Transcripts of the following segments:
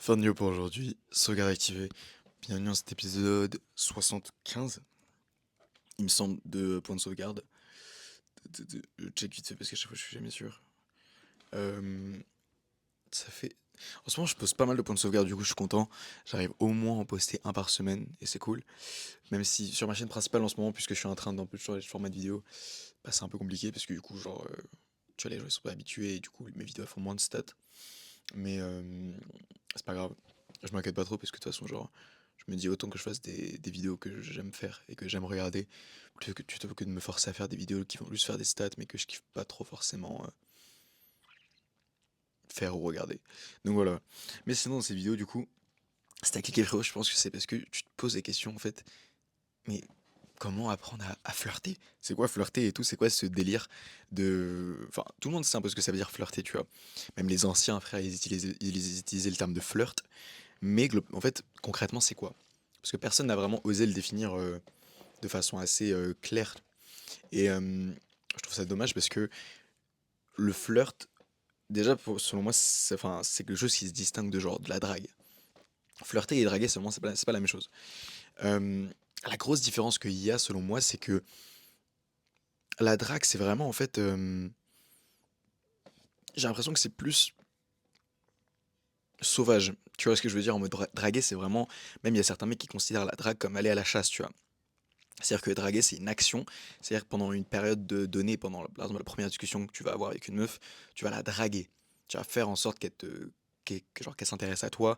Fin de news pour aujourd'hui, sauvegarde activée. Bienvenue dans cet épisode 75, il me semble, de point de sauvegarde. Je check vite fait parce qu'à chaque fois je suis jamais sûr. Euh, Ça fait. En ce moment je poste pas mal de points de sauvegarde, du coup je suis content. J'arrive au moins à en poster un par semaine et c'est cool. Même si sur ma chaîne principale en ce moment, puisque je suis en train d'un peu changer de format de vidéo, bah, c'est un peu compliqué parce que du coup, genre, tu vois, les gens ils sont pas habitués et du coup mes vidéos font moins de stats. Mais c'est pas grave. Je m'inquiète pas trop parce que de toute façon, genre, je me dis autant que je fasse des vidéos que j'aime faire et que j'aime regarder, plutôt que de me forcer à faire des vidéos qui vont juste faire des stats mais que je kiffe pas trop forcément faire ou regarder. Donc voilà. Mais sinon, dans ces vidéos, du coup, si t'as cliqué frérot, je pense que c'est parce que tu te poses des questions en fait. Mais comment apprendre à flirter? C'est quoi flirter et tout? C'est quoi ce délire de. Enfin, tout le monde sait un peu ce que ça veut dire flirter, tu vois. Même les anciens frères, ils utilisaient le terme de flirt. Mais en fait, concrètement, c'est quoi? Parce que personne n'a vraiment osé le définir de façon assez claire. Et je trouve ça dommage parce que le flirt, déjà, selon moi, enfin, c'est quelque chose qui se distingue de genre de la drague. Flirter et draguer, seulement, c'est pas la même chose. Euh, la grosse différence qu'il y a, selon moi, c'est que la drague, c'est vraiment, en fait, j'ai l'impression que c'est plus sauvage. Tu vois ce que je veux dire? En mode draguer, c'est vraiment. Même il y a certains mecs qui considèrent la drague comme aller à la chasse, tu vois. C'est-à-dire que draguer, c'est une action. C'est-à-dire que pendant une période donnée, pendant par exemple, la première discussion que tu vas avoir avec une meuf, tu vas la draguer. Tu vas faire en sorte qu'elle s'intéresse à toi.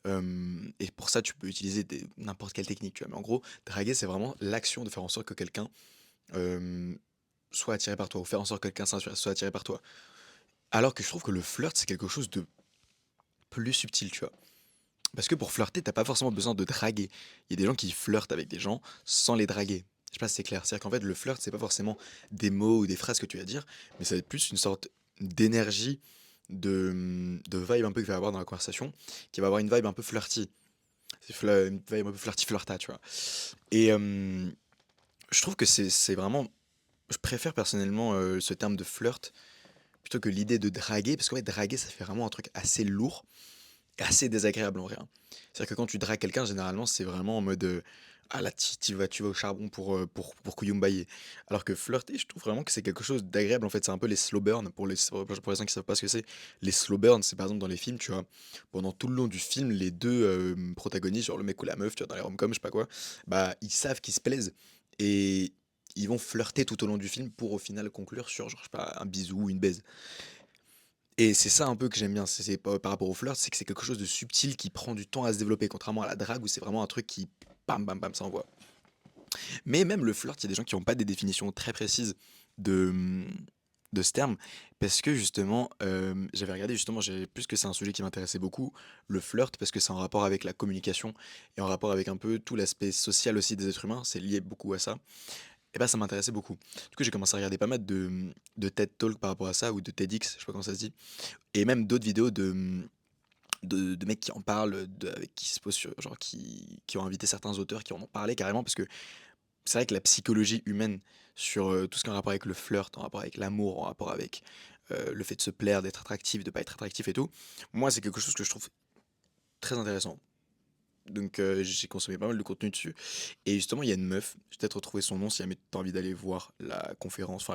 Et pour ça, tu peux utiliser n'importe quelle technique. Tu vois. Mais en gros, draguer, c'est vraiment l'action de faire en sorte que quelqu'un euh, soit attiré par toi, ou faire en sorte que quelqu'un soit attiré par toi. Alors que je trouve que le flirt, c'est quelque chose de plus subtil, tu vois. Parce que pour flirter, t'as pas forcément besoin de draguer. Il y a des gens qui flirtent avec des gens sans les draguer. Je sais pas si c'est clair. C'est-à-dire qu'en fait, le flirt, c'est pas forcément des mots ou des phrases que tu vas dire, mais ça va être plus une sorte d'énergie, de vibe un peu qu'il va y avoir dans la conversation, qui va avoir une vibe un peu flirty. Une vibe un peu flirty flirta, tu vois. Et je trouve que c'est vraiment. Je préfère personnellement ce terme de flirt plutôt que l'idée de draguer, parce qu'en fait, draguer, ça fait vraiment un truc assez lourd assez désagréable en vrai, hein. C'est-à-dire que quand tu dragues quelqu'un, généralement, c'est vraiment en mode ah là, tu vas au charbon pour Kouyoumbaye. Alors que flirter, je trouve vraiment que c'est quelque chose d'agréable. En fait, c'est un peu les slow burns. Pour les gens qui savent pas ce que c'est, les slow burns, c'est par exemple dans les films, tu vois, pendant tout le long du film, les deux protagonistes, genre le mec ou la meuf, tu vois, dans les rom-coms, je sais pas quoi, bah, ils savent qu'ils se plaisent et ils vont flirter tout au long du film pour au final conclure sur, genre, je sais pas, un bisou ou une baise. Et c'est ça un peu que j'aime bien, c'est par rapport au flirt, c'est que c'est quelque chose de subtil qui prend du temps à se développer, contrairement à la drague où c'est vraiment un truc qui bam bam bam s'envoie. Mais même le flirt, il y a des gens qui n'ont pas des définitions très précises de, de ce terme, parce que justement, j'avais regardé justement, plus que c'est un sujet qui m'intéressait beaucoup, le flirt, parce que c'est en rapport avec la communication et en rapport avec un peu tout l'aspect social aussi des êtres humains, c'est lié beaucoup à ça. Et bah ça m'intéressait beaucoup. Du coup j'ai commencé à regarder pas mal de TED Talk par rapport à ça, ou de TEDx, je sais pas comment ça se dit, et même d'autres vidéos de mecs qui en parlent, avec qui se posent genre qui ont invité certains auteurs qui en ont parlé carrément, parce que c'est vrai que la psychologie humaine sur tout ce qui est en rapport avec le flirt, en rapport avec l'amour, en rapport avec le fait de se plaire, d'être attractif, de pas être attractif et tout, moi c'est quelque chose que je trouve très intéressant. Donc j'ai consommé pas mal de contenu dessus. Et justement, il y a une meuf, j'ai peut-être retrouvé son nom si jamais t'as envie d'aller voir la conférence,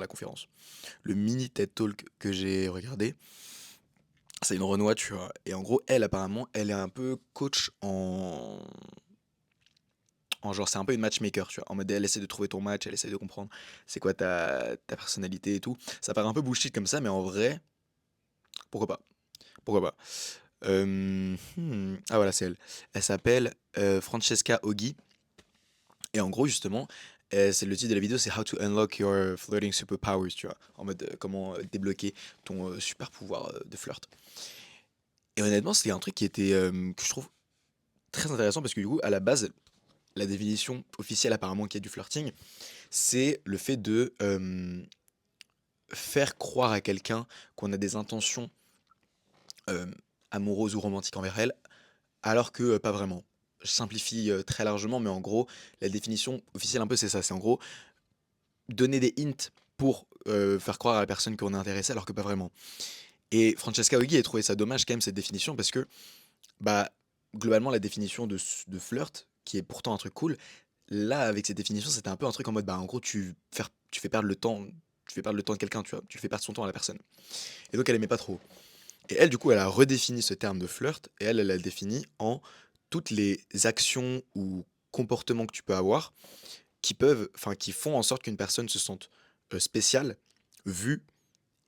le mini TED Talk que j'ai regardé. C'est une Renoir, tu vois. Et en gros, elle, apparemment, elle est un peu coach en genre, c'est un peu une matchmaker, tu vois. En mode, elle essaie de trouver ton match, elle essaie de comprendre c'est quoi ta personnalité et tout. Ça paraît un peu bullshit comme ça, mais en vrai, pourquoi pas? Pourquoi pas? Ah voilà, c'est elle. Elle s'appelle Francesca Oggi. Et en gros, justement, c'est le titre de la vidéo, c'est How to Unlock Your Flirting Superpowers, tu vois. En mode, comment débloquer ton super pouvoir de flirt. Et honnêtement, c'est un truc qui était, que je trouve très intéressant parce que du coup, à la base, la définition officielle apparemment qui est du flirting, c'est le fait de faire croire à quelqu'un qu'on a des intentions euh, amoureuses ou romantiques envers elle, alors que pas vraiment. Je simplifie très largement, mais en gros, la définition officielle un peu c'est ça, c'est en gros donner des hints pour faire croire à la personne qu'on est intéressé alors que pas vraiment. Et Francesca Oggi a trouvé ça dommage quand même cette définition parce que Bah, globalement, la définition de flirt, qui est pourtant un truc cool, là, avec cette définition, c'était un peu un truc en mode, bah, en gros, tu fais perdre le temps, tu fais perdre le temps de quelqu'un, tu vois, tu fais perdre son temps à la personne. Et donc, elle aimait pas trop. Et elle, du coup, elle a redéfini ce terme de flirt, et elle l'a défini en toutes les actions ou comportements que tu peux avoir qui font en sorte qu'une personne se sente spéciale, vue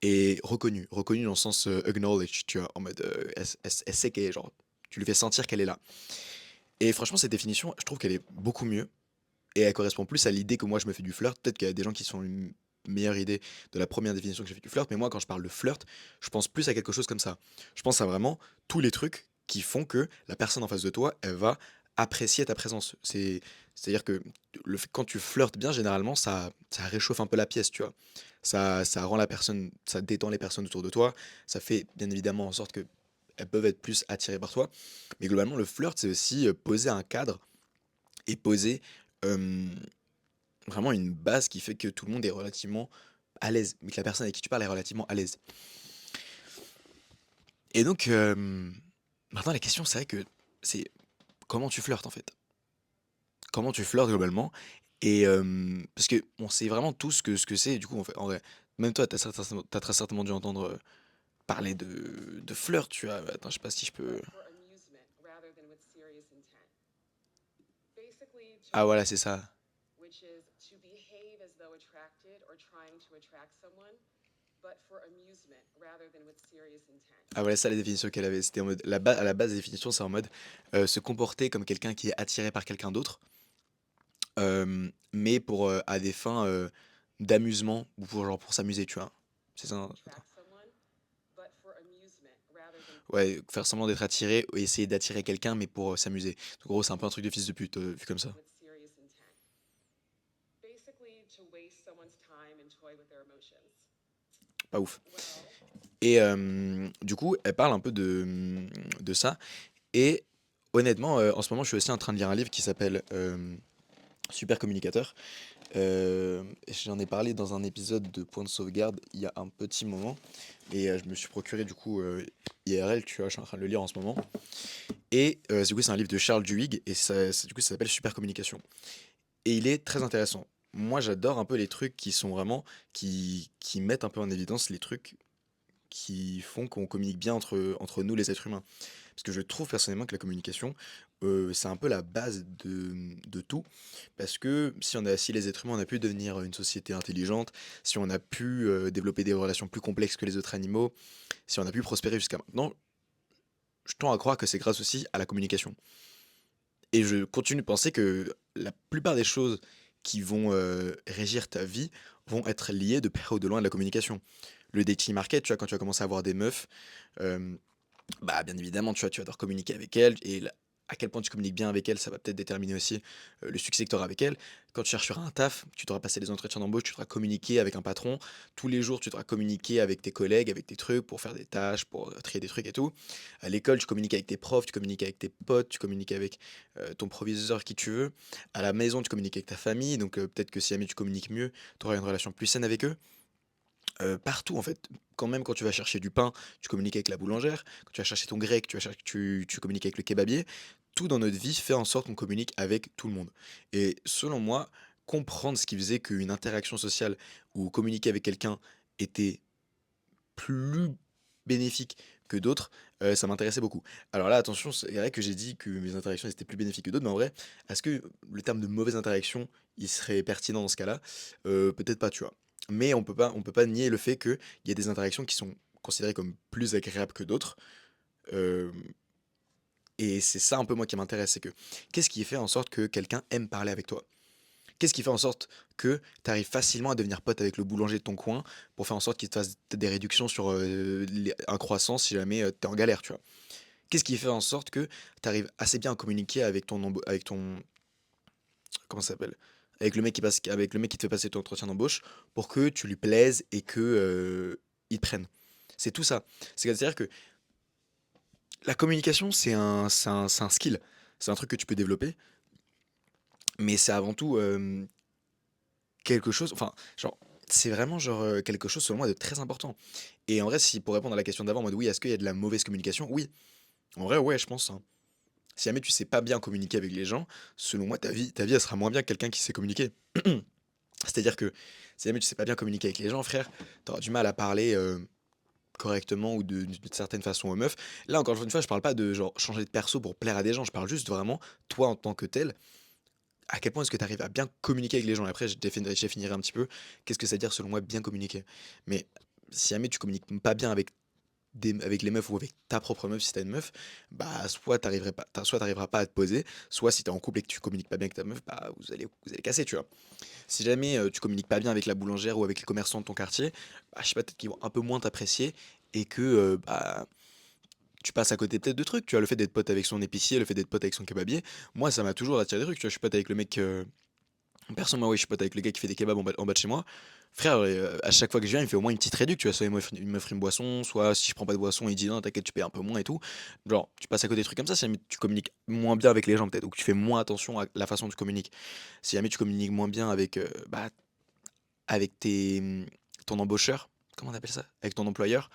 et reconnue. Reconnue dans le sens acknowledge, tu vois, en mode elle sait qu'elle est, genre, tu lui fais sentir qu'elle est là. Et franchement, cette définition, je trouve qu'elle est beaucoup mieux et elle correspond plus à l'idée que moi je me fais du flirt. Peut-être qu'il y a des gens qui sont une meilleure idée de la première définition que j'ai fait du flirt, mais moi quand je parle de flirt, je pense plus à quelque chose comme ça. Je pense à vraiment tous les trucs qui font que la personne en face de toi, elle va apprécier ta présence. C'est-à-dire que quand tu flirtes bien, généralement, ça réchauffe un peu la pièce, tu vois. Ça rend la personne, ça détend les personnes autour de toi, ça fait bien évidemment en sorte que elles peuvent être plus attirées par toi. Mais globalement, le flirt, c'est aussi poser un cadre et poser euh, vraiment une base qui fait que tout le monde est relativement à l'aise, mais que la personne avec qui tu parles est relativement à l'aise. Et donc, maintenant la question c'est vrai que c'est comment tu flirtes en fait. Comment tu flirtes globalement. Et parce que on sait vraiment tous ce que c'est, du coup en fait, en vrai. Même toi, t'as très certainement dû entendre parler de flirt, tu vois. Attends, je sais pas si je peux. Ah voilà, c'est ça. Ah voilà, ça la définition qu'elle avait. C'était en mode, à la base, la définition, c'est en mode se comporter comme quelqu'un qui est attiré par quelqu'un d'autre, mais à des fins d'amusement ou pour, genre, pour s'amuser, tu vois. C'est ça, hein. Attends. Ouais, faire semblant d'être attiré, ou essayer d'attirer quelqu'un, mais pour s'amuser. En gros, c'est un peu un truc de fils de pute, vu comme ça. Pas ouf. Et du coup, elle parle un peu de ça. Et honnêtement, en ce moment, je suis aussi en train de lire un livre qui s'appelle Super Communicateur. J'en ai parlé dans un épisode de Point de sauvegarde il y a un petit moment. Et je me suis procuré du coup IRL, tu vois, je suis en train de le lire en ce moment. Et du coup, c'est un livre de Charles Duhigg et du coup, ça s'appelle Super Communication. Et il est très intéressant. Moi, j'adore un peu les trucs qui sont vraiment, qui mettent un peu en évidence les trucs qui font qu'on communique bien entre nous, les êtres humains. Parce que je trouve personnellement que la communication, c'est un peu la base de tout. Parce que si les êtres humains, on a pu devenir une société intelligente, si on a pu développer des relations plus complexes que les autres animaux, si on a pu prospérer jusqu'à maintenant, je tends à croire que c'est grâce aussi à la communication. Et je continue de penser que la plupart des choses qui vont régir ta vie vont être liées de près ou de loin à la communication. Le dating market, tu vois, quand tu vas commencer à avoir des meufs, euh, bah, bien évidemment, tu vois, tu vas devoir communiquer avec elles et à quel point tu communiques bien avec elles, ça va peut-être déterminer aussi le succès que tu auras avec elles. Quand tu chercheras un taf, tu devras passer des entretiens d'embauche, tu devras communiquer avec un patron. Tous les jours, tu devras communiquer avec tes collègues, avec tes trucs, pour faire des tâches, pour trier des trucs et tout. À l'école, tu communiques avec tes profs, tu communiques avec tes potes, tu communiques avec ton proviseur, qui tu veux. À la maison, tu communiques avec ta famille, donc peut-être que si jamais tu communiques mieux, tu auras une relation plus saine avec eux. Partout en fait, quand même quand tu vas chercher du pain, tu communiques avec la boulangère, quand tu vas chercher ton grec, tu communiques avec le kebabier. Tout dans notre vie fait en sorte qu'on communique avec tout le monde. Et selon moi, comprendre ce qui faisait qu'une interaction sociale ou communiquer avec quelqu'un était plus bénéfique que d'autres, ça m'intéressait beaucoup. Alors là, attention, c'est vrai que j'ai dit que mes interactions étaient plus bénéfiques que d'autres, mais en vrai, est-ce que le terme de mauvaise interaction, il serait pertinent dans ce cas-là? Peut-être pas, tu vois? Mais on peut pas nier le fait qu'il y a des interactions qui sont considérées comme plus agréables que d'autres, hem et c'est ça un peu moi qui m'intéresse, c'est que qu'est-ce qui fait en sorte que quelqu'un aime parler avec toi? Qu'est-ce qui fait en sorte que tu arrives facilement à devenir pote avec le boulanger de ton coin pour faire en sorte qu'il te fasse des réductions sur un croissant si jamais tu es en galère, tu vois? Qu'est-ce qui fait en sorte que tu arrives assez bien à communiquer avec ton comment ça s'appelle? Avec le mec qui te fait passer ton entretien d'embauche pour que tu lui plaises et que il te prenne? C'est tout ça. C'est-à-dire que la communication, c'est un skill. C'est un truc que tu peux développer, mais c'est avant tout quelque chose, enfin, genre, c'est vraiment genre quelque chose selon moi de très important. Et en vrai, si pour répondre à la question d'avant, en mode oui, est-ce qu'il y a de la mauvaise communication? Oui, en vrai, ouais, je pense, hein. Si jamais tu sais pas bien communiquer avec les gens, selon moi, ta vie, elle sera moins bien que quelqu'un qui sait communiquer. C'est-à-dire que si jamais tu sais pas bien communiquer avec les gens, frère, tu auras du mal à parler correctement ou d'une certaine façon aux meufs. Là, encore une fois, je parle pas de genre changer de perso pour plaire à des gens, je parle juste vraiment, toi en tant que tel, à quel point est-ce que tu arrives à bien communiquer avec les gens. Et après, je définirai un petit peu qu'est-ce que ça veut dire selon moi bien communiquer. Mais si jamais tu communiques pas bien avec les meufs ou avec ta propre meuf si t'as une meuf, bah soit t'arriveras pas à te poser, soit si t'es en couple et que tu communiques pas bien avec ta meuf, bah vous allez casser, tu vois. Si jamais tu communiques pas bien avec la boulangère ou avec les commerçants de ton quartier, bah, je sais pas, peut-être qu'ils vont un peu moins t'apprécier et que bah, tu passes à côté peut-être de trucs, tu vois, le fait d'être pote avec son épicier, le fait d'être pote avec son kebabier, moi ça m'a toujours attiré des trucs, tu vois, je suis pote avec le mec, perso moi oui, je suis pote avec le gars qui fait des kebabs en bas de chez moi, frère, à chaque fois que je viens, il fait au moins une petite réduc, tu vois, soit il m'offre une boisson, soit si je prends pas de boisson, il dit non, t'inquiète, tu payes un peu moins et tout, genre, tu passes à côté des trucs comme ça, si jamais tu communiques moins bien avec les gens peut-être, ou que tu fais moins attention à la façon dont tu communiques, si jamais tu communiques moins bien avec, bah, avec ton embaucheur, comment on appelle ça? Avec ton employeur,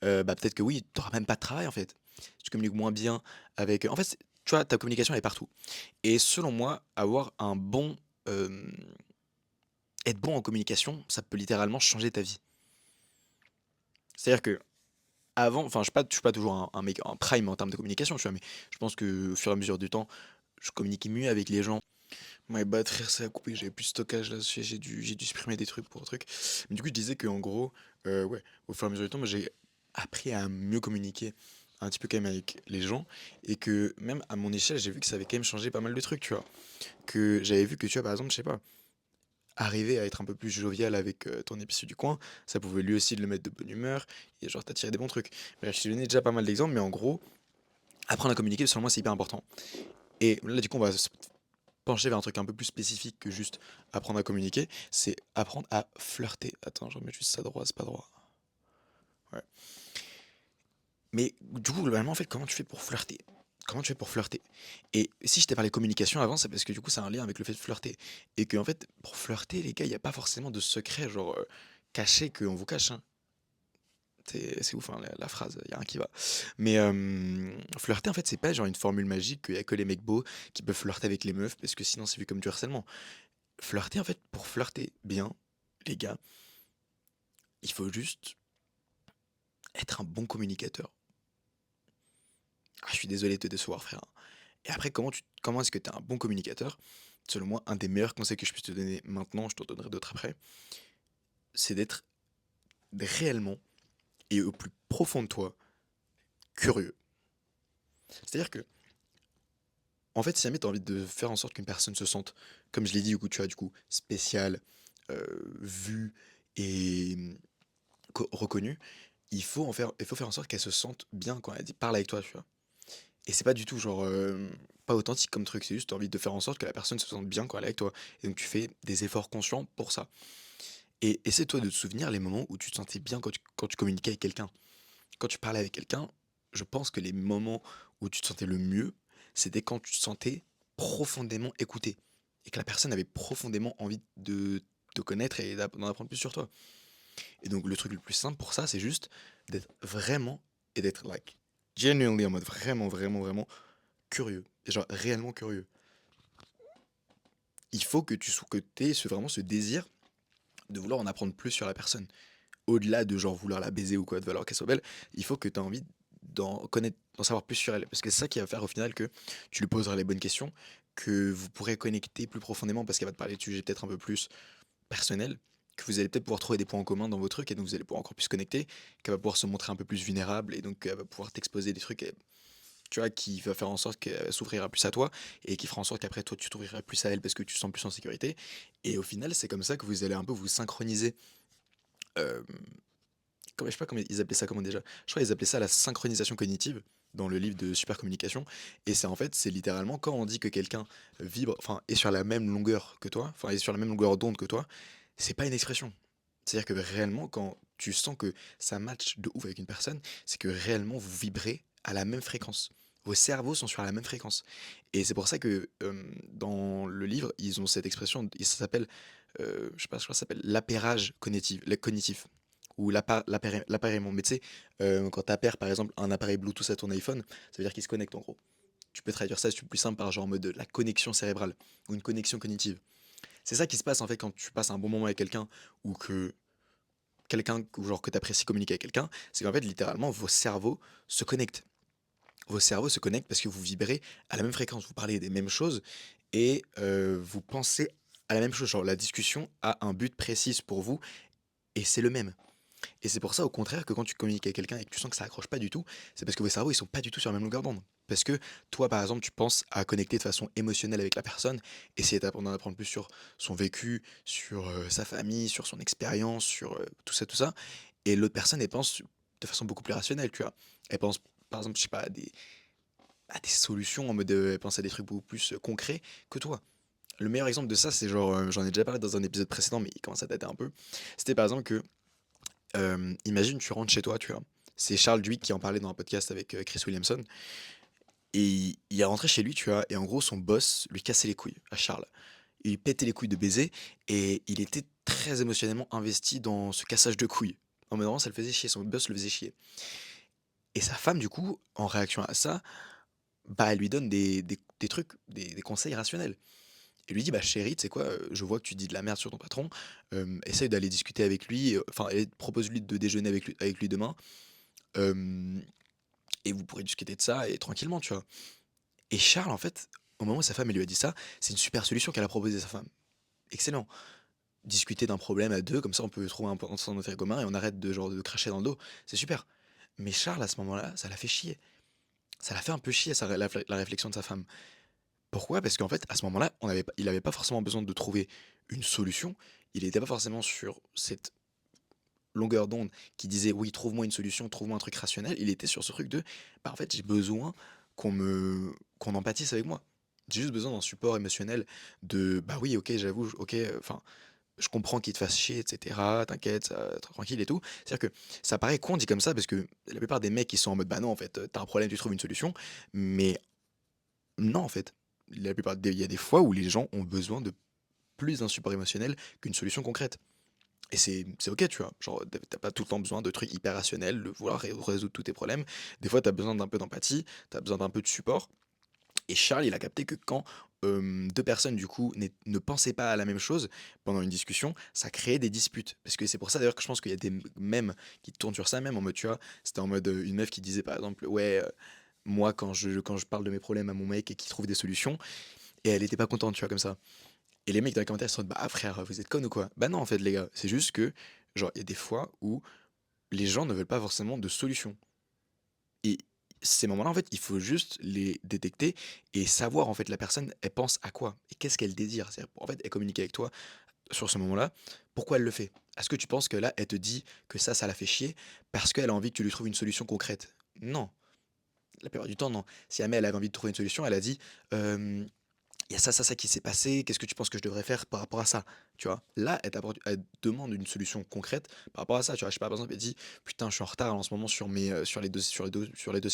bah, peut-être que oui, tu auras même pas de travail, en fait. Si tu communiques moins bien avec, en fait, tu vois, ta communication elle est partout et selon moi, avoir un bon, hem, être bon en communication, ça peut littéralement changer ta vie. C'est-à-dire qu'avant, enfin, je suis pas toujours un mec un prime en termes de communication, tu vois? Mais je pense qu'au fur et à mesure du temps, je communiquais mieux avec les gens. My bad frère, ça a coupé, j'avais plus de stockage là, j'ai dû supprimer des trucs pour un truc. Mais du coup, je disais qu'en gros, ouais, au fur et à mesure du temps, moi j'ai appris à mieux communiquer un petit peu quand même avec les gens et que même à mon échelle, j'ai vu que ça avait quand même changé pas mal de trucs, tu vois. Que j'avais vu que tu vois, par exemple, je sais pas, arriver à être un peu plus jovial avec ton épicier du coin, ça pouvait lui aussi le mettre de bonne humeur et genre t'attirer des bons trucs. Bref, je t'ai donné déjà pas mal d'exemples, mais en gros, apprendre à communiquer, selon moi, c'est hyper important. Et là, du coup, on va pencher vers un truc un peu plus spécifique que juste apprendre à communiquer, c'est apprendre à flirter. Attends, je remets juste ça droit, c'est pas droit. Ouais. Mais du coup, globalement, en fait, comment tu fais pour flirter? Comment tu fais pour flirter? Et si je t'ai parlé communication avant, c'est parce que du coup, c'est un lien avec le fait de flirter. Et que, en fait, pour flirter, les gars, il n'y a pas forcément de secret, genre, caché qu'on vous cache, hein. C'est ouf, hein, la phrase, il y a un qui va. Mais flirter, en fait, c'est pas genre une formule magique qu'il y a que les mecs beaux qui peuvent flirter avec les meufs, parce que sinon, c'est vu comme du harcèlement. Flirter, en fait, pour flirter bien, les gars, il faut juste être un bon communicateur. Ah, je suis désolé de te décevoir, frère, hein. Et après, comment est-ce que tu es un bon communicateur? Selon moi, un des meilleurs conseils que je puisse te donner maintenant, je t'en donnerai d'autres après, c'est d'être réellement et au plus profond de toi, curieux. C'est-à-dire que, en fait, si jamais tu as envie de faire en sorte qu'une personne se sente, comme je l'ai dit, du coup, tu vois, du coup, spécial, vu et reconnu, il faut faire en sorte qu'elle se sente bien quand elle parle avec toi, tu vois. Et c'est pas du tout genre pas authentique comme truc, c'est juste t'as envie de faire en sorte que la personne se sente bien quand elle est avec toi. Et donc tu fais des efforts conscients pour ça. Et essaie-toi de te souvenir les moments où tu te sentais bien quand tu communiquais avec quelqu'un. Quand tu parlais avec quelqu'un, je pense que les moments où tu te sentais le mieux, c'était quand tu te sentais profondément écouté. Et que la personne avait profondément envie de te connaître et d'en apprendre plus sur toi. Et donc le truc le plus simple pour ça, c'est juste d'être vraiment et d'être like genuinely en mode vraiment, vraiment, vraiment curieux. Et genre réellement curieux. Il faut que aies vraiment ce désir de vouloir en apprendre plus sur la personne. Au-delà de genre vouloir la baiser ou quoi, de vouloir qu'elle soit belle, il faut que tu aies envie d'en savoir plus sur elle. Parce que c'est ça qui va faire au final que tu lui poseras les bonnes questions, que vous pourrez connecter plus profondément parce qu'elle va te parler de sujets peut-être un peu plus personnels, que vous allez peut-être pouvoir trouver des points en commun dans vos trucs et donc vous allez pouvoir encore plus connecter, qu'elle va pouvoir se montrer un peu plus vulnérable et donc elle va pouvoir t'exposer des trucs tu vois, qui va faire en sorte qu'elle s'ouvrira plus à toi et qui fera en sorte qu'après toi tu t'ouvriras plus à elle parce que tu te sens plus en sécurité. Et au final, c'est comme ça que vous allez un peu vous synchroniser. euh, je sais pas comment ils appelaient ça comment déjà. Je crois qu'ils appelaient ça la synchronisation cognitive dans le livre de super communication. Et c'est en fait, c'est littéralement quand on dit que quelqu'un vibre, enfin, est sur la même longueur que toi, enfin, est sur la même longueur d'onde que toi, c'est pas une expression. C'est-à-dire que réellement, quand tu sens que ça match de ouf avec une personne, c'est que réellement vous vibrez à la même fréquence. Vos cerveaux sont sur la même fréquence. Et c'est pour ça que dans le livre, ils ont cette expression, et ça s'appelle, je sais pas, je crois que ça s'appelle l'appairage cognitif ou l'appareillement. Mais tu sais, quand tu appaires par exemple un appareil Bluetooth à ton iPhone, ça veut dire qu'il se connecte en gros. tu peux traduire ça, si tu veux plus simple, par genre en mode la connexion cérébrale ou une connexion cognitive. C'est ça qui se passe en fait quand tu passes un bon moment avec quelqu'un ou que quelqu'un ou genre que tu apprécies communiquer avec quelqu'un, c'est qu'en fait littéralement vos cerveaux se connectent. Vos cerveaux se connectent parce que vous vibrez à la même fréquence, vous parlez des mêmes choses et vous pensez à la même chose. Genre la discussion a un but précis pour vous et c'est le même. Et c'est pour ça, au contraire, que quand tu communiques avec quelqu'un et que tu sens que ça accroche pas du tout, c'est parce que vos cerveaux, ils sont pas du tout sur la même longueur d'onde. Parce que toi, par exemple, tu penses à connecter de façon émotionnelle avec la personne, essayer d'en apprendre plus sur son vécu, sur sa famille, sur son expérience, sur tout ça, tout ça. Et l'autre personne, elle pense de façon beaucoup plus rationnelle, tu vois. Elle pense, par exemple, je sais pas, à des solutions en mode, elle pense à des trucs beaucoup plus concrets que toi. Le meilleur exemple de ça, c'est genre, j'en ai déjà parlé dans un épisode précédent, mais il commence à dater un peu. C'était par exemple que imagine, tu rentres chez toi, tu vois. C'est Charles Duhigg qui en parlait dans un podcast avec Chris Williamson. Et il est rentré chez lui, tu vois, et en gros, son boss lui cassait les couilles à Charles. Il lui pétait les couilles de baiser, et il était très émotionnellement investi dans ce cassage de couilles. En mode vraiment, ça le faisait chier, son boss le faisait chier. Et sa femme, du coup, en réaction à ça, bah, elle lui donne des trucs, des conseils rationnels. Et lui dit, bah chérie, tu sais quoi, je vois que tu dis de la merde sur ton patron, essaye d'aller discuter avec lui, enfin, propose-lui de déjeuner avec lui demain, euh, et vous pourrez discuter de ça et tranquillement, tu vois. Et Charles, en fait, au moment où sa femme elle lui a dit ça, c'est une super solution qu'elle a proposée à sa femme. Excellent. Discuter d'un problème à deux, comme ça on peut trouver un point d'intérêt commun et on arrête de genre de cracher dans le dos. C'est super. Mais Charles, à ce moment-là, ça l'a fait chier. Ça l'a fait un peu chier, la réflexion de sa femme. Pourquoi? Parce qu'en fait, à ce moment-là, il n'avait pas forcément besoin de trouver une solution. Il n'était pas forcément sur cette longueur d'onde qui disait oui, trouve-moi une solution, trouve-moi un truc rationnel. Il était sur ce truc de bah en fait, j'ai besoin qu'on empathise avec moi. J'ai juste besoin d'un support émotionnel de bah oui, ok, j'avoue, ok, enfin, je comprends qu'il te fasse chier, etc. T'inquiète, tranquille et tout. C'est-à-dire que ça paraît con dit comme ça parce que la plupart des mecs qui sont en mode bah non, en fait, t'as un problème, tu trouves une solution. Mais non, en fait. Il y a des fois où les gens ont besoin de plus d'un support émotionnel qu'une solution concrète. Et c'est ok, tu vois. Genre, t'as pas tout le temps besoin de trucs hyper rationnels, de vouloir résoudre tous tes problèmes. Des fois, t'as besoin d'un peu d'empathie, t'as besoin d'un peu de support. Et Charles, il a capté que quand deux personnes, du coup, ne pensaient pas à la même chose pendant une discussion, ça créait des disputes. Parce que c'est pour ça, d'ailleurs, que je pense qu'il y a des mèmes qui tournent sur ça, même en mode, tu vois, c'était en mode une meuf qui disait, par exemple, ouais, moi, quand je parle de mes problèmes à mon mec et qu'il trouve des solutions, et elle était pas contente, tu vois, comme ça. Et les mecs dans les commentaires sont en mode, bah frère, vous êtes con ou quoi? Bah non, en fait, les gars, c'est juste que, genre, il y a des fois où les gens ne veulent pas forcément de solution. Et ces moments-là, en fait, il faut juste les détecter et savoir, en fait, la personne, elle pense à quoi et qu'est-ce qu'elle désire. C'est-à-dire, en fait, elle communique avec toi sur ce moment-là. Pourquoi elle le fait? Est-ce que tu penses que là, elle te dit que ça la fait chier parce qu'elle a envie que tu lui trouves une solution concrète? Non. La plupart du temps, non. Si jamais elle avait envie de trouver une solution, elle a dit, il y a ça qui s'est passé, qu'est-ce que tu penses que je devrais faire par rapport à ça? Tu vois? Là, elle demande une solution concrète par rapport à ça, tu vois? Je sais pas, par exemple, elle dit: «Putain, je suis en retard en ce moment sur les dossiers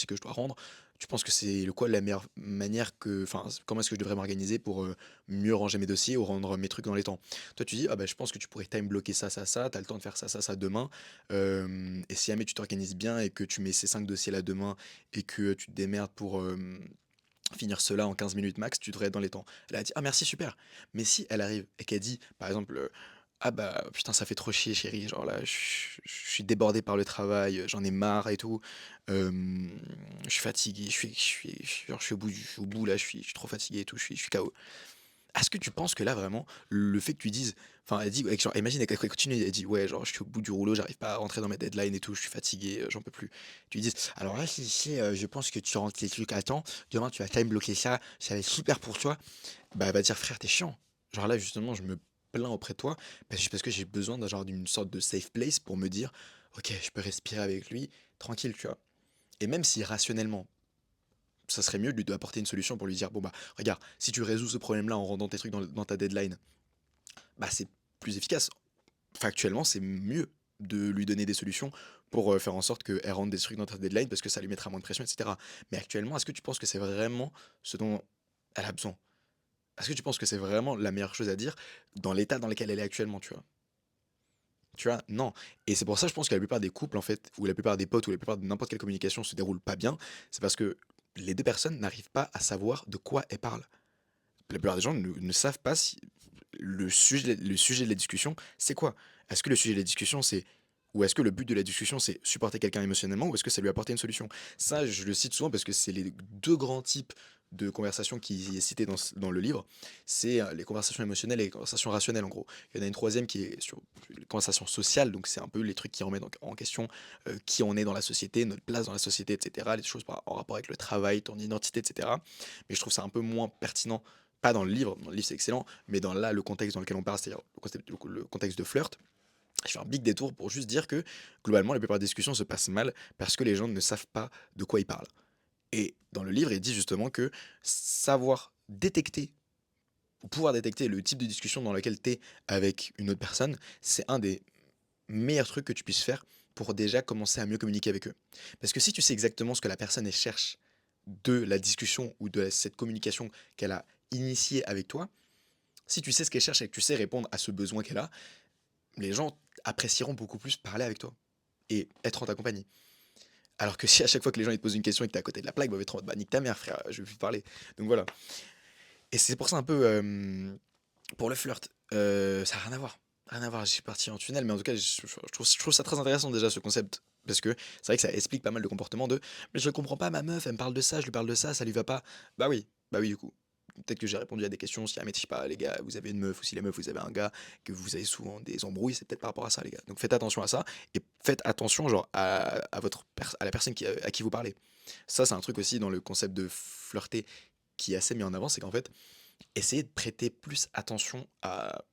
que je dois rendre. Tu penses que c'est le quoi la meilleure manière que enfin, comment est-ce que je devrais m'organiser pour, mieux ranger mes dossiers ou rendre mes trucs dans les temps?» Toi, tu dis: «Ah bah, je pense que tu pourrais time bloquer ça, tu as le temps de faire ça demain, et si jamais tu t'organises bien et que tu mets ces 5 dossiers là demain et que tu te démerdes pour, finir cela en 15 minutes max, tu devrais être dans les temps.» Elle a dit: «Ah merci, super.» Mais si elle arrive et qu'elle dit, par exemple, «Ah bah putain, ça fait trop chier, chérie, genre là, je suis débordée par le travail, j'en ai marre et tout, je suis fatiguée, genre, je suis au bout là, je suis trop fatiguée et tout, je suis KO.» Est-ce que tu penses que là, vraiment, le fait que tu dises, enfin, elle dit, ouais, genre, imagine, elle continue, elle dit, ouais, genre, je suis au bout du rouleau, j'arrive pas à rentrer dans mes deadlines et tout, je suis fatigué, j'en peux plus. Tu lui dis, alors là, si, je pense que tu rentres les trucs à temps, demain, tu vas time bloquer ça va être super pour toi. Bah, elle va dire, frère, t'es chiant. Genre là, justement, je me plains auprès de toi parce que j'ai besoin d'un genre d'une sorte de safe place pour me dire, ok, je peux respirer avec lui, tranquille, tu vois. Et même si rationnellement, ça serait mieux de lui apporter une solution pour lui dire, bon bah regarde, si tu résous ce problème-là en rendant tes trucs dans ta deadline, bah c'est plus efficace. Factuellement, c'est mieux de lui donner des solutions pour faire en sorte qu'elle rentre des trucs dans ta deadline parce que ça lui mettra moins de pression, etc. Mais actuellement, est-ce que tu penses que c'est vraiment ce dont elle a besoin? Est-ce que tu penses que c'est vraiment la meilleure chose à dire dans l'état dans lequel elle est actuellement, tu vois? Tu vois? Non. Et c'est pour ça, je pense que la plupart des couples, en fait, ou la plupart des potes, ou la plupart de n'importe quelle communication se déroule pas bien, c'est parce que les 2 personnes n'arrivent pas à savoir de quoi elles parlent. La plupart des gens ne savent pas si le sujet de la discussion, c'est quoi? Est-ce que le sujet de la discussion, c'est ou est-ce que le but de la discussion, c'est supporter quelqu'un émotionnellement ou est-ce que c'est lui apporter une solution? Ça, je le cite souvent parce que c'est les 2 grands types de conversations qui est cité dans le livre. C'est, les conversations émotionnelles et les conversations rationnelles, en gros. Il y en a une troisième qui est sur les conversations sociales, donc c'est un peu les trucs qui remettent en question, qui on est dans la société, notre place dans la société et cetera, les choses en rapport avec le travail, ton identité et cetera. Mais je trouve ça un peu moins pertinent, pas dans le livre c'est excellent, mais dans là, le contexte dans lequel on parle, c'est-à-dire le contexte de flirt. Je fais un big détour pour juste dire que globalement, la plupart des discussions se passent mal parce que les gens ne savent pas de quoi ils parlent. Et dans le livre, il dit justement que savoir détecter ou pouvoir détecter le type de discussion dans laquelle tu es avec une autre personne, c'est un des meilleurs trucs que tu puisses faire pour déjà commencer à mieux communiquer avec eux. Parce que si tu sais exactement ce que la personne elle cherche de la discussion ou de cette communication qu'elle a initiée avec toi, si tu sais ce qu'elle cherche et que tu sais répondre à ce besoin qu'elle a, les gens apprécieront beaucoup plus parler avec toi et être en ta compagnie. Alors que si à chaque fois que les gens ils te posent une question et que t'es à côté de la plaque, bah, ils vont être en mode, bah nique ta mère frère, je veux plus te parler. Donc voilà. Et c'est pour ça un peu pour le flirt, ça n'a rien à voir. Rien à voir, j'ai parti en tunnel, mais en tout cas, je trouve ça très intéressant déjà ce concept. Parce que c'est vrai que ça explique pas mal de comportements de mais je comprends pas ma meuf, elle me parle de ça, je lui parle de ça lui va pas. Bah oui, du coup. Peut-être que j'ai répondu à des questions, si, ah, mais je sais pas, les gars, vous avez une meuf, ou si la meuf, vous avez un gars, que vous avez souvent des embrouilles, c'est peut-être par rapport à ça, les gars. Donc faites attention à ça, et faites attention, genre, à la personne à qui vous parlez. Ça, c'est un truc aussi dans le concept de flirter qui est assez mis en avant, c'est qu'en fait, essayez de prêter plus attention à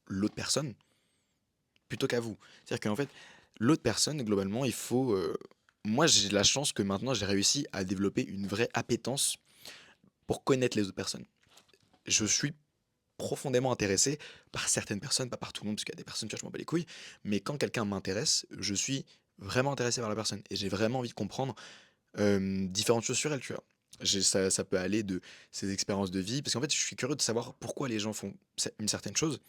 l'autre personne plutôt qu'à vous. C'est-à-dire qu'en fait, l'autre personne, globalement, il faut. Moi, j'ai de la chance que maintenant, j'ai réussi à développer une vraie appétence pour connaître les autres personnes. Je suis profondément intéressé par certaines personnes, pas par tout le monde, parce qu'il y a des personnes, tu vois, je m'en bats les couilles, mais quand quelqu'un m'intéresse, je suis vraiment intéressé par la personne et j'ai vraiment envie de comprendre différentes choses sur elle, tu vois. Ça peut aller de ses expériences de vie, parce qu'en fait, je suis curieux de savoir pourquoi les gens font une certaine chose.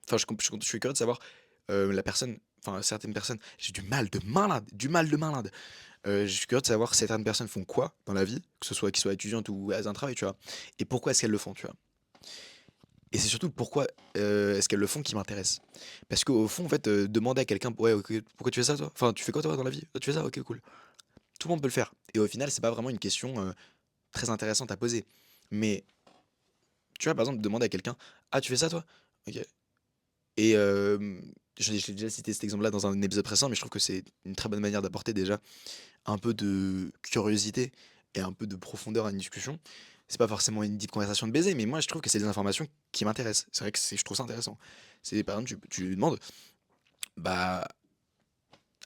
Enfin, je suis curieux de savoir la personne, enfin, certaines personnes, j'ai du mal de malade. Je suis curieux de savoir certaines personnes font quoi dans la vie, que ce soit qu'ils soient étudiantes ou à un travail, tu vois, et pourquoi est-ce qu'elles le font, tu vois. Et c'est surtout pourquoi est-ce qu'elles le font qui m'intéresse. Parce qu'au fond, en fait, demander à quelqu'un, ouais, ok, pourquoi tu fais ça, toi? Enfin, tu fais quoi, toi, dans la vie? Tu fais ça? Ok, cool. Tout le monde peut le faire. Et au final, c'est pas vraiment une question très intéressante à poser. Mais, tu vois, par exemple, demander à quelqu'un, ah, tu fais ça, toi? Ok. Et je l'ai déjà cité cet exemple-là dans un épisode précédent, mais je trouve que c'est une très bonne manière d'apporter déjà un peu de curiosité et un peu de profondeur à une discussion. C'est pas forcément une deep conversation de baiser, mais moi je trouve que c'est des informations qui m'intéressent. C'est vrai que je trouve ça intéressant. C'est par exemple, tu lui demandes, bah,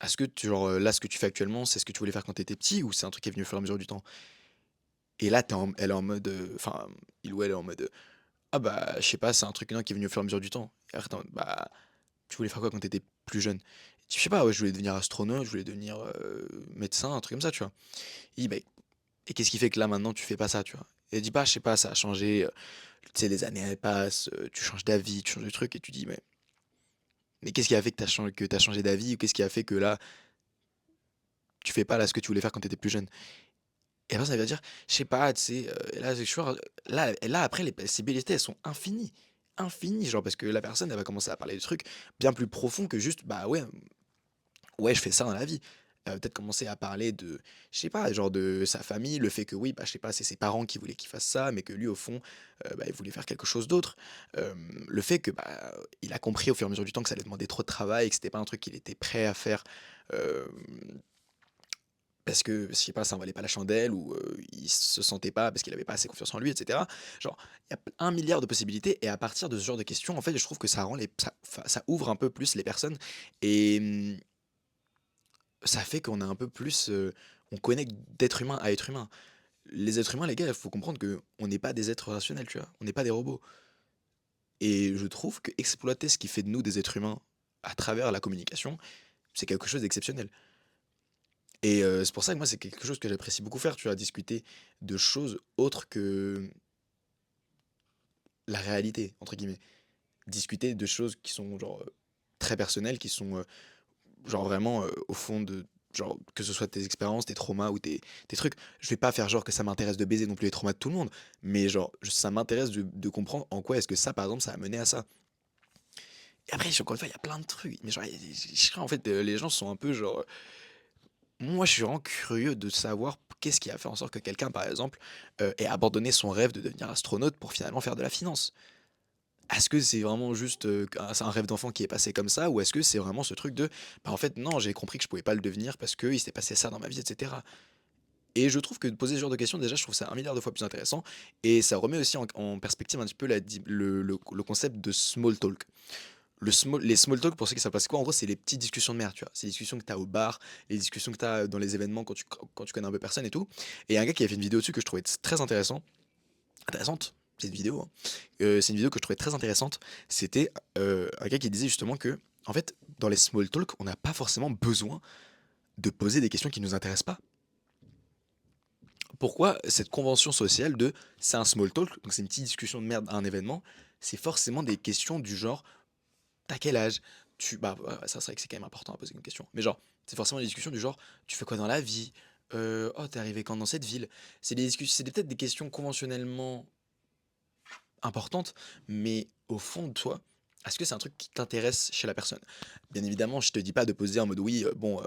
est-ce que genre, là, ce que tu fais actuellement, c'est ce que tu voulais faire quand tu étais petit ou c'est un truc qui est venu au fur et à mesure du temps? Et là, elle est en mode, enfin, il ou elle est en mode, ah bah, je sais pas, c'est un truc non, qui est venu au fur et à mesure du temps. Et après, t'es en mode, bah, tu voulais faire quoi quand t'étais plus jeune? Je sais pas, ouais, je voulais devenir astronaute, je voulais devenir médecin, un truc comme ça, tu vois. Il dit, bah, et qu'est-ce qui fait que là maintenant tu fais pas ça, tu vois? Et elle dit, bah, je sais pas, ça a changé, tu sais, les années elles passent, tu changes d'avis, tu changes de truc, et tu dis, mais qu'est-ce qui a fait que t'as changé d'avis, ou qu'est-ce qui a fait que là, tu fais pas là ce que tu voulais faire quand t'étais plus jeune? Et après, ça va dire, je sais pas, tu sais, là, je suis, là, après, les possibilités, elles sont infinies. Infinies, genre, parce que la personne, elle va commencer à parler de trucs bien plus profonds que juste, bah ouais, ouais, je fais ça dans la vie. Elle va peut-être commencer à parler de, je sais pas, genre de sa famille, le fait que oui, bah, je sais pas, c'est ses parents qui voulaient qu'il fasse ça, mais que lui, au fond, bah, il voulait faire quelque chose d'autre. Le fait que, bah, il a compris au fur et à mesure du temps que ça allait demander trop de travail, que c'était pas un truc qu'il était prêt à faire, euh, parce que, je sais pas, ça en valait pas la chandelle, ou il se sentait pas parce qu'il avait pas assez confiance en lui, etc. Genre, il y a un milliard de possibilités, et à partir de ce genre de questions, en fait, je trouve que ça rend ça ouvre un peu plus les personnes, et ça fait qu'on a un peu plus, on connecte d'être humain à être humain. Les êtres humains, les gars, il faut comprendre que on n'est pas des êtres rationnels, tu vois? On n'est pas des robots. Et je trouve que exploiter ce qui fait de nous des êtres humains à travers la communication, c'est quelque chose d'exceptionnel. Et c'est pour ça que moi, c'est quelque chose que j'apprécie beaucoup faire, tu vois? Discuter de choses autres que «la réalité» entre guillemets. Discuter de choses qui sont genre, très personnelles, qui sont, genre vraiment, au fond genre, que ce soit tes expériences, tes traumas ou tes trucs. Je vais pas faire genre que ça m'intéresse de baiser non plus les traumas de tout le monde, mais genre, ça m'intéresse de comprendre en quoi est-ce que ça, par exemple, ça a mené à ça. Et après, encore une fois, il y a plein de trucs. Mais genre, je crois, en fait, les gens sont un peu genre. Moi, je suis vraiment curieux de savoir qu'est-ce qui a fait en sorte que quelqu'un, par exemple, ait abandonné son rêve de devenir astronaute pour finalement faire de la finance. Est-ce que c'est vraiment juste c'est un rêve d'enfant qui est passé comme ça, ou est-ce que c'est vraiment ce truc de, bah en fait, non, j'ai compris que je pouvais pas le devenir parce qu'il s'était passé ça dans ma vie, etc. Et je trouve que de poser ce genre de questions, déjà, je trouve ça un milliard de fois plus intéressant. Et ça remet aussi en perspective un petit peu le concept de small talk. Les small talk, pour ceux qui savent pas c'est quoi, en gros, c'est les petites discussions de merde, tu vois. C'est les discussions que tu as au bar, les discussions que tu as dans les événements quand tu connais un peu personne et tout. Et il y a un gars qui a fait une vidéo dessus que je trouvais très intéressante, c'est une vidéo, hein. C'est une vidéo que je trouvais très intéressante. C'était un gars qui disait justement que, en fait, dans les small talk, on n'a pas forcément besoin de poser des questions qui nous intéressent pas. Pourquoi cette convention sociale de c'est un small talk, donc c'est une petite discussion de merde à un événement, c'est forcément des questions du genre t'as quel âge? Bah ouais, ouais, ça c'est vrai que c'est quand même important à poser une question. Mais genre, c'est forcément des discussions du genre tu fais quoi dans la vie? Oh t'es arrivé quand dans cette ville? C'est peut-être des questions conventionnellement importante, mais au fond de toi, est-ce que c'est un truc qui t'intéresse chez la personne? Bien évidemment, je te dis pas de poser en mode oui, bon,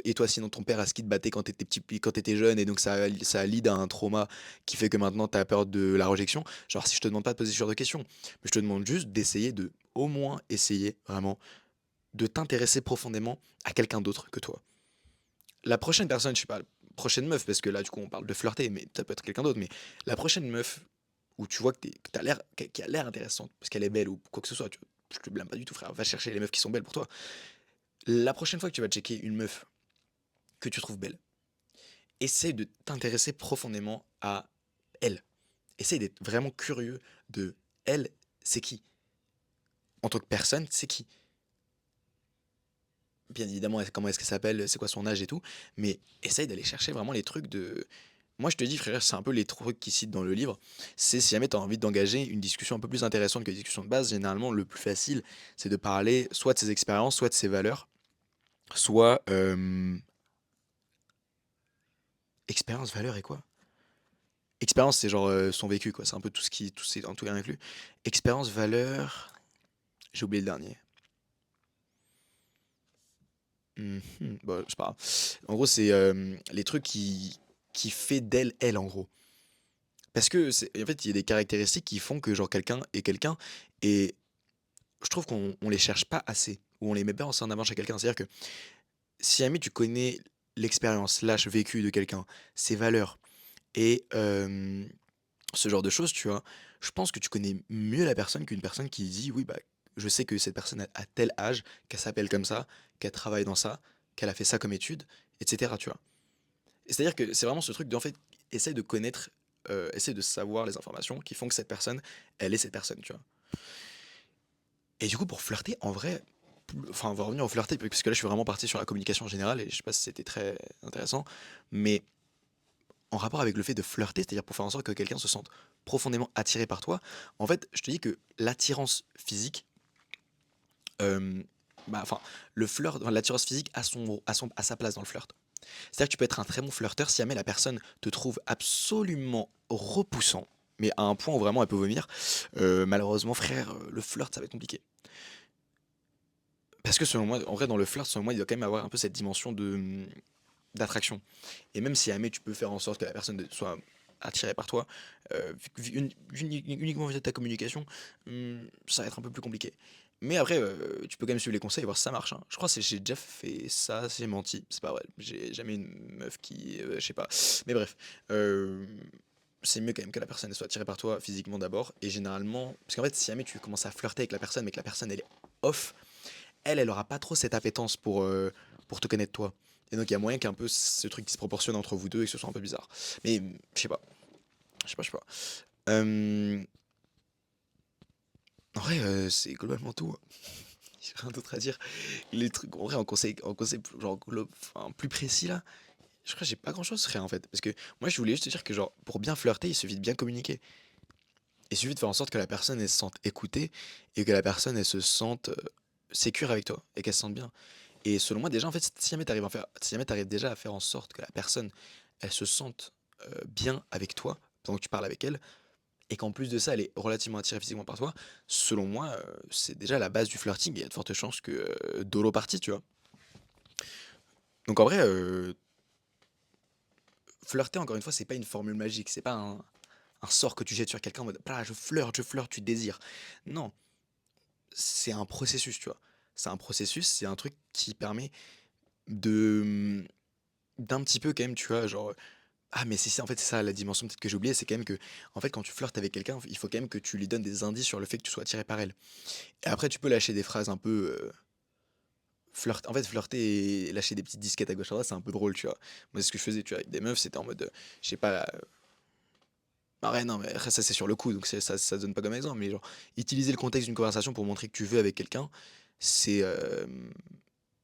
et toi sinon ton père, est-ce qu'il te battait quand t'étais petit, quand t'étais jeune et donc ça lead à un trauma qui fait que maintenant t'as peur de la rejection? Genre, si je te demande pas de poser ce genre de questions, mais je te demande juste d'essayer de, au moins essayer vraiment, de t'intéresser profondément à quelqu'un d'autre que toi. La prochaine personne, je sais pas, prochaine meuf, parce que là, du coup, on parle de flirter, mais ça peut être quelqu'un d'autre, mais la prochaine meuf où tu vois que t'as l'air, qui a l'air intéressante, parce qu'elle est belle ou quoi que ce soit, je te blâme pas du tout, frère, va chercher les meufs qui sont belles pour toi. La prochaine fois que tu vas checker une meuf que tu trouves belle, essaye de t'intéresser profondément à elle. Essaye d'être vraiment curieux de elle, c'est qui? En tant que personne, c'est qui? Bien évidemment, comment est-ce qu'elle s'appelle, c'est quoi son âge et tout, mais essaye d'aller chercher vraiment les trucs de. Moi, je te dis, frère, c'est un peu les trucs qu'ils citent dans le livre. C'est si jamais tu as envie d'engager une discussion un peu plus intéressante que les discussions de base, généralement, le plus facile, c'est de parler soit de ses expériences, soit de ses valeurs, soit. Expérience, valeur et quoi? Expérience, c'est genre son vécu, quoi. C'est un peu tout ce qui. Tout, c'est en tout cas inclus. Expérience, valeur. J'ai oublié le dernier. Bon, c'est pas grave. En gros, c'est les trucs qui fait d'elle, elle, en gros. Parce que, en fait, il y a des caractéristiques qui font que, genre, quelqu'un est quelqu'un, et je trouve qu'on les cherche pas assez, ou on les met pas assez en avant chez quelqu'un. C'est-à-dire que si jamais tu connais l'expérience, slash vécu de quelqu'un, ses valeurs, et ce genre de choses, tu vois, je pense que tu connais mieux la personne qu'une personne qui dit, oui, bah, je sais que cette personne a tel âge, qu'elle s'appelle comme ça, qu'elle travaille dans ça, qu'elle a fait ça comme étude, etc., tu vois. Et c'est-à-dire que c'est vraiment ce truc de, en fait, essaye de connaître, essaye de savoir les informations qui font que cette personne, elle est cette personne, tu vois. Et du coup, pour flirter, en vrai, enfin, on va revenir au flirter, parce que là, je suis vraiment parti sur la communication en général, et je sais pas si c'était très intéressant, mais en rapport avec le fait de flirter, c'est-à-dire pour faire en sorte que quelqu'un se sente profondément attiré par toi, en fait, je te dis que l'attirance physique, euh, bah, enfin, le flirt, enfin, l'attirance physique a sa place dans le flirt. C'est-à-dire que tu peux être un très bon flirteur si jamais la personne te trouve absolument repoussant, mais à un point où vraiment elle peut vomir. Malheureusement, frère, le flirt, ça va être compliqué. Parce que selon moi, en vrai, dans le flirt, selon moi, il doit quand même avoir un peu cette dimension d'attraction. Et même si jamais tu peux faire en sorte que la personne soit attirée par toi, uniquement via ta communication, ça va être un peu plus compliqué. Mais après, tu peux quand même suivre les conseils et voir si ça marche, hein. Je crois que j'ai déjà fait ça, j'ai menti, c'est pas vrai. J'ai jamais une meuf qui, je sais pas. Mais bref, euh, c'est mieux quand même que la personne soit attirée par toi physiquement d'abord. Et généralement, parce qu'en fait, si jamais tu commences à flirter avec la personne, mais que la personne elle est off, elle aura pas trop cette appétence pour te connaître toi. Et donc il y a moyen qu'un peu ce truc qui se proportionne entre vous deux et que ce soit un peu bizarre. Mais je sais pas, je sais pas. Euh, En vrai, c'est globalement tout, hein. J'ai rien d'autre à dire. Les trucs, en vrai, en conseil genre, enfin, plus précis là, je crois que j'ai pas grand chose frère en fait. Parce que moi je voulais juste te dire que genre, pour bien flirter, il suffit de bien communiquer. Il suffit de faire en sorte que la personne elle se sente écoutée et que la personne elle se sente sécure avec toi et qu'elle se sente bien. Et selon moi, déjà, en fait, si jamais t'arrives déjà à faire en sorte que la personne, elle se sente bien avec toi pendant que tu parles avec elle, et qu'en plus de ça, elle est relativement attirée physiquement par toi, selon moi, c'est déjà la base du flirting. Et il y a de fortes chances que Dolo partie, tu vois. Donc en vrai, flirter, encore une fois, c'est pas une formule magique, c'est pas un sort que tu jettes sur quelqu'un en mode ah, je flirte, tu désires. Non, c'est un processus, tu vois. C'est un processus, c'est un truc qui permet de d'un petit peu quand même, tu vois, genre ah mais c'est ça, en fait, c'est ça la dimension peut-être que j'ai oublié, c'est quand même que en fait quand tu flirtes avec quelqu'un, il faut quand même que tu lui donnes des indices sur le fait que tu sois attiré par elle. Et après tu peux lâcher des phrases un peu en fait flirter et lâcher des petites disquettes à gauche à droite, c'est un peu drôle, tu vois. Moi c'est ce que je faisais, tu vois, avec des meufs, c'était en mode je sais pas. Ah ouais, non, mais après, ça c'est sur le coup, donc ça se donne pas comme exemple, mais genre, utiliser le contexte d'une conversation pour montrer que tu veux avec quelqu'un, c'est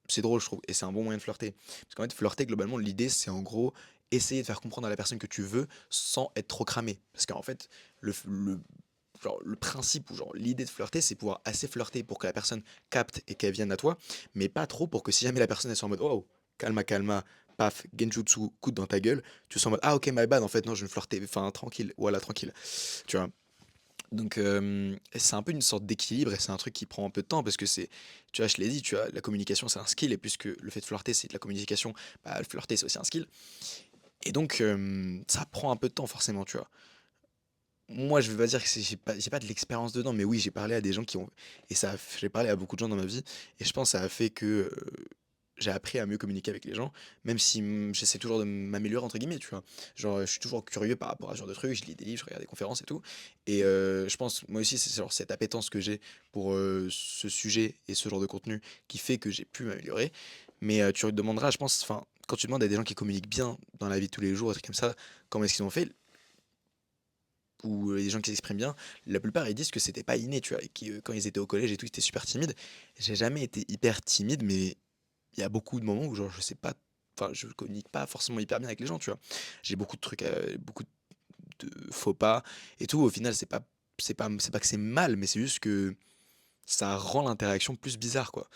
c'est drôle, je trouve, et c'est un bon moyen de flirter. Parce qu'en fait, flirter, globalement, l'idée, c'est en gros essayer de faire comprendre à la personne que tu veux sans être trop cramé. Parce qu'en fait, genre, le principe ou genre l'idée de flirter, c'est pouvoir assez flirter pour que la personne capte et qu'elle vienne à toi, mais pas trop pour que si jamais la personne elle soit en mode oh, calma, calma, paf, genjutsu, coup dans ta gueule, tu sois en mode ah ok, my bad, en fait, non, je vais me flirter, enfin, tranquille, voilà, tranquille, tu vois. Donc, c'est un peu une sorte d'équilibre et c'est un truc qui prend un peu de temps parce que c'est, tu vois, je l'ai dit, tu vois, la communication c'est un skill et puisque le fait de flirter c'est de la communication, bah, le flirter c'est aussi un skill. Et donc, ça prend un peu de temps forcément, tu vois. Moi, je vais pas dire que j'ai pas de l'expérience dedans, mais oui, j'ai parlé à des gens qui ont, j'ai parlé à beaucoup de gens dans ma vie et je pense que ça a fait que j'ai appris à mieux communiquer avec les gens, même si j'essaie toujours de m'améliorer entre guillemets, tu vois. Genre, je suis toujours curieux par rapport à ce genre de trucs, je lis des livres, je regarde des conférences et tout. Et je pense, moi aussi, c'est genre cette appétence que j'ai pour ce sujet et ce genre de contenu qui fait que j'ai pu m'améliorer. Mais tu te demanderas, je pense, enfin, quand tu demandes à des gens qui communiquent bien dans la vie de tous les jours, des trucs comme ça, comment est-ce qu'ils ont fait, ou des gens qui s'expriment bien, la plupart ils disent que c'était pas inné, tu vois, et que quand ils étaient au collège et tout, ils étaient super timides. J'ai jamais été hyper timide, mais il y a beaucoup de moments où genre je sais pas, enfin je communique pas forcément hyper bien avec les gens, tu vois. J'ai beaucoup de trucs, beaucoup de faux pas et tout. Au final, c'est pas que c'est mal, mais c'est juste que ça rend l'interaction plus bizarre, quoi.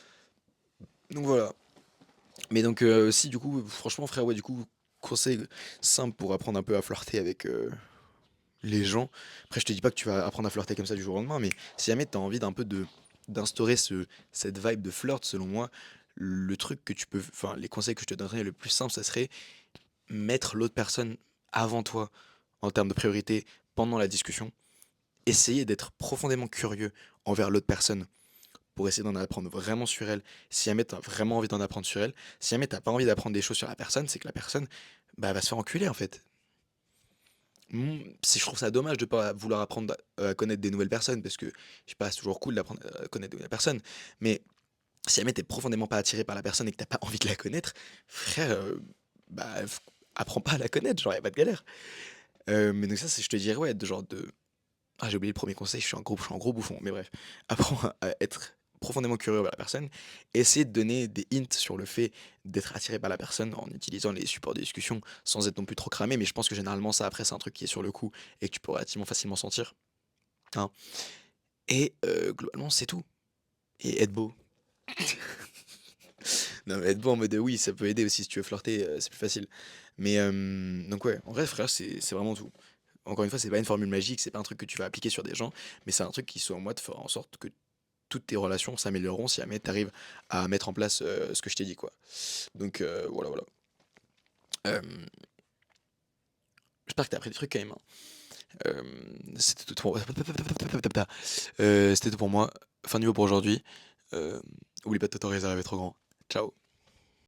Donc voilà. Mais donc si du coup, franchement, frère, ouais, du coup, conseil simple pour apprendre un peu à flirter avec les gens. Après, je te dis pas que tu vas apprendre à flirter comme ça du jour au lendemain, mais si jamais t'as envie d'un peu de d'instaurer cette vibe de flirt, selon moi, le truc que tu peux, enfin, les conseils que je te donnerais le plus simple, ça serait mettre l'autre personne avant toi en termes de priorité pendant la discussion. Essayer d'être profondément curieux envers l'autre personne pour essayer d'en apprendre vraiment sur elle. Si jamais t'as vraiment envie d'en apprendre sur elle, si jamais t'as pas envie d'apprendre des choses sur la personne, c'est que la personne bah, va se faire enculer en fait. Si je trouve ça dommage de pas vouloir apprendre à connaître des nouvelles personnes, parce que je sais pas, c'est toujours cool d'apprendre à connaître de nouvelles personnes, mais si jamais t'es profondément pas attiré par la personne et que t'as pas envie de la connaître, frère, bah, apprends pas à la connaître, genre y a pas de galère. Mais donc ça, je te dirais, ouais, de genre de. Ah, j'ai oublié le premier conseil, je suis un gros bouffon, mais bref. Apprends à être profondément curieux par la personne, essayer de donner des hints sur le fait d'être attiré par la personne en utilisant les supports de discussion sans être non plus trop cramé, mais je pense que généralement ça après c'est un truc qui est sur le coup et que tu peux relativement facilement sentir. Hein. Et globalement c'est tout. Et être beau. Non mais être beau en mode oui ça peut aider aussi si tu veux flirter, c'est plus facile. Mais donc ouais, en vrai frère c'est vraiment tout. Encore une fois, c'est pas une formule magique, c'est pas un truc que tu vas appliquer sur des gens, mais c'est un truc qui, selon moi, te fera en sorte que toutes tes relations s'amélioreront si jamais tu arrives à mettre en place ce que je t'ai dit, quoi. Donc voilà, voilà. Euh, J'espère que t'as appris des trucs quand même. Hein. C'était tout pour... c'était tout pour moi. Fin de niveau pour aujourd'hui. Oublie pas de t'autoriser à rêver trop grand. Ciao.